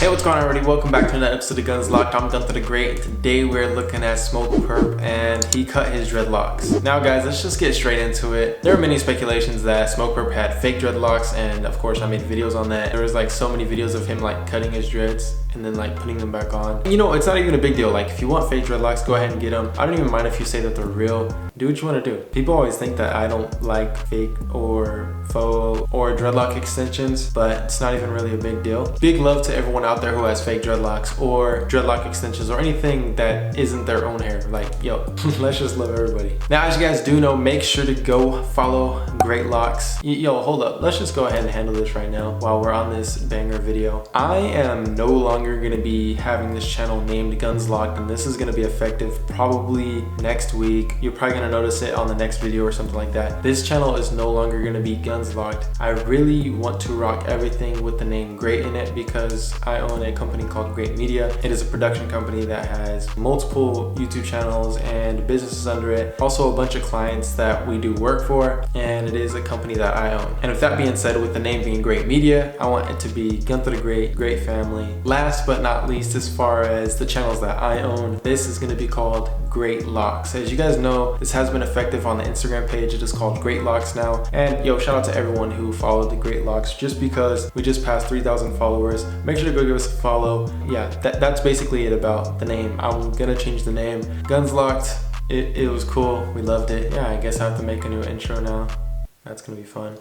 Hey, what's going on everybody? Welcome back to another episode of Guns Locked. I'm Gunther the Great, and today we're looking at Smokepurp and he cut his dreadlocks. Now guys, let's just get straight into it. There are many speculations that Smokepurp had fake dreadlocks, and of course I made videos on that. There was like so many videos of him like cutting his dreads and then like putting them back on. You know, it's not even a big deal. Like if you want fake dreadlocks, go ahead and get them. I don't even mind if you say that they're real. Do what you want to do. People always think that I don't like fake or faux or dreadlock extensions, but it's not even really a big deal. Big love to everyone out there who has fake dreadlocks or dreadlock extensions or anything that isn't their own hair. Like, yo, let's just love everybody. Now, as you guys do know, make sure to go follow DREADLOCK. Yo, hold up. Let's just go ahead and handle this right now while we're on this banger video. I am no longer going to be having this channel named Guns Locked, and this is going to be effective probably next week. You're probably going to notice it on the next video or something like that. This channel is no longer going to be Guns Locked. I really want to rock everything with the name Great in it because I own a company called Great Media. It is a production company that has multiple YouTube channels and businesses under it. Also a bunch of clients that we do work for, and it is a company that I own. And with that being said, with the name being Great Media, I want it to be Gunther the Great, Great Family. Last but not least, as far as the channels that I own, this is going to be called DREADLOCK. As you guys know, this has been effective on the Instagram page. It is called DREADLOCK now. And yo, shout out to everyone who followed the DREADLOCK just because we just passed 3,000 followers. Make sure to go give us a follow. Yeah, that's basically it about the name. I'm gonna change the name. Guns Locked. It was cool. We loved it. Yeah, I guess I have to make a new intro now. That's gonna be fun.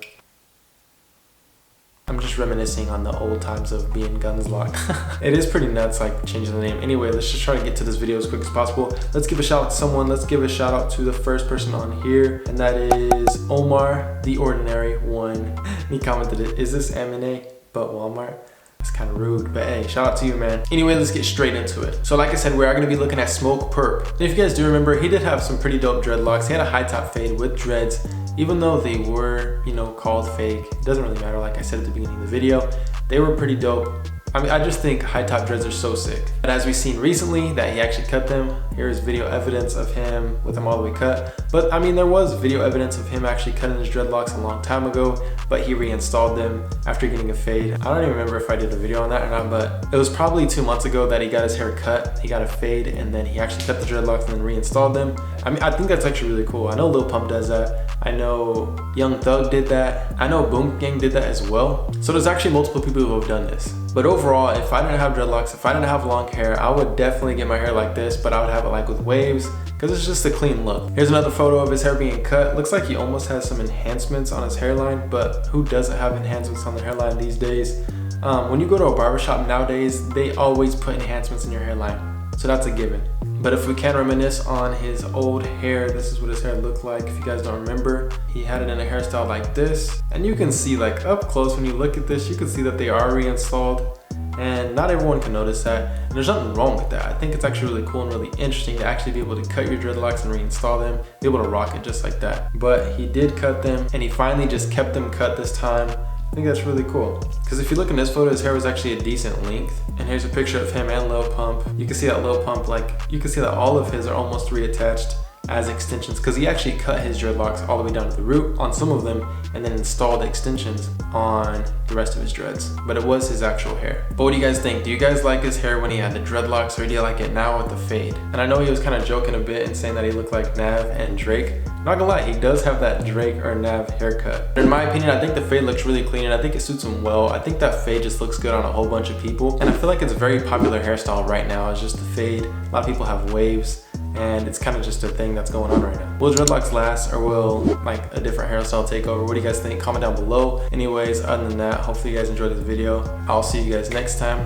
I'm just reminiscing on the old times of being Guns Locked. It is pretty nuts, like changing the name. Anyway, let's just try to get to this video as quick as possible. Let's give a shout out to someone. Let's give a shout out to the first person on here, and that is Omar, the Ordinary One. He commented, "Is this M&A but Walmart?" It's kind of rude, but hey, shout out to you, man. Anyway, let's get straight into it. So like I said, we are going to be looking at Smokepurp. And if you guys do remember, he did have some pretty dope dreadlocks. He had a high top fade with dreads. Even though they were, you know, called fake, it doesn't really matter. Like I said at the beginning of the video, they were pretty dope. I mean, I just think high top dreads are so sick. But as we've seen recently that he actually cut them, here is video evidence of him with them all the way cut. But I mean, there was video evidence of him actually cutting his dreadlocks a long time ago, but he reinstalled them after getting a fade. I don't even remember if I did a video on that or not, but it was probably 2 months ago that he got his hair cut. He got a fade and then he actually cut the dreadlocks and then reinstalled them. I mean, I think that's actually really cool. I know Lil Pump does that. I know Young Thug did that. I know Boom Gang did that as well. So there's actually multiple people who have done this. But overall, if I didn't have dreadlocks, if I didn't have long hair, I would definitely get my hair like this, but I would have it like with waves because it's just a clean look. Here's another photo of his hair being cut. Looks like he almost has some enhancements on his hairline, but who doesn't have enhancements on their hairline these days? When you go to a barbershop nowadays, they always put enhancements in your hairline. So that's a given. But if we can reminisce on his old hair, this is what his hair looked like. If you guys don't remember, he had it in a hairstyle like this. And you can see like up close when you look at this, you can see that they are reinstalled. And not everyone can notice that. And there's nothing wrong with that. I think it's actually really cool and really interesting to actually be able to cut your dreadlocks and reinstall them, be able to rock it just like that. But he did cut them and he finally just kept them cut this time. I think that's really cool. Because if you look in this photo, his hair was actually a decent length. And here's a picture of him and Lil Pump. You can see that Lil Pump, like, you can see that all of his are almost reattached as extensions because he actually cut his dreadlocks all the way down to the root on some of them and then installed extensions on the rest of his dreads. But it was his actual hair. But what do you guys think? Do you guys like his hair when he had the dreadlocks, or do you like it now with the fade? And I know he was kind of joking a bit and saying that he looked like Nav and Drake. Not gonna lie, he does have that Drake or Nav haircut. But in my opinion, I think the fade looks really clean and I think it suits him well. I think that fade just looks good on a whole bunch of people. And I feel like it's a very popular hairstyle right now. It's just the fade. A lot of people have waves. And it's kind of just a thing that's going on right now. Will dreadlocks last, or will like a different hairstyle take over? What do you guys think? Comment down below. Anyways, other than that, hopefully you guys enjoyed this video. I'll see you guys next time.